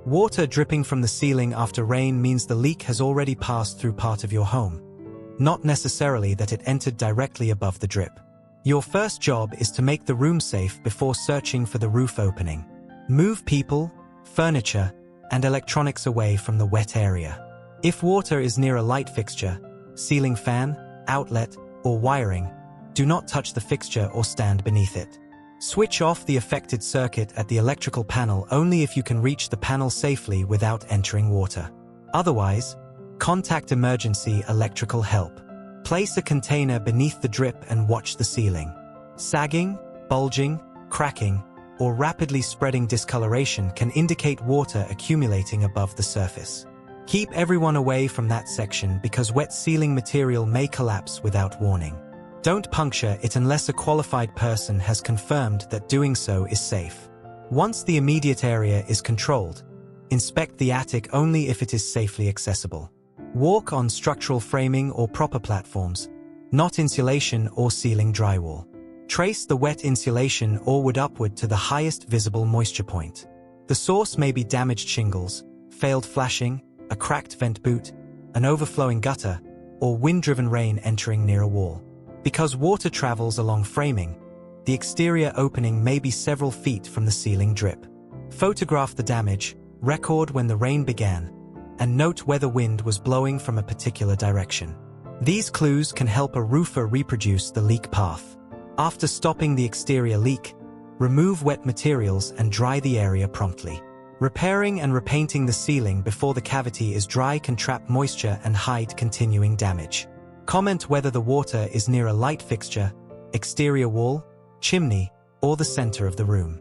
Water dripping from the ceiling after rain means the leak has already passed through part of your home, not necessarily that it entered directly above the drip. Your first job is to make the room safe before searching for the roof opening. Move people, furniture, and electronics away from the wet area. If water is near a light fixture, ceiling fan, outlet, or wiring, do not touch the fixture or stand beneath it. Switch off the affected circuit at the electrical panel only if you can reach the panel safely without entering water. Otherwise, contact emergency electrical help. Place a container beneath the drip and watch the ceiling. Sagging, bulging, cracking, or rapidly spreading discoloration can indicate water accumulating above the surface. Keep everyone away from that section because wet ceiling material may collapse without warning. Don't puncture it unless a qualified person has confirmed that doing so is safe. Once the immediate area is controlled, inspect the attic only if it is safely accessible. Walk on structural framing or proper platforms, not insulation or ceiling drywall. Trace the wet insulation or wood upward to the highest visible moisture point. The source may be damaged shingles, failed flashing, a cracked vent boot, an overflowing gutter, or wind-driven rain entering near a wall. Because water travels along framing, the exterior opening may be several feet from the ceiling drip. Photograph the damage, record when the rain began, and note whether wind was blowing from a particular direction. These clues can help a roofer reproduce the leak path. After stopping the exterior leak, remove wet materials and dry the area promptly. Repairing and repainting the ceiling before the cavity is dry can trap moisture and hide continuing damage. Comment whether the water is near a light fixture, exterior wall, chimney, or the center of the room.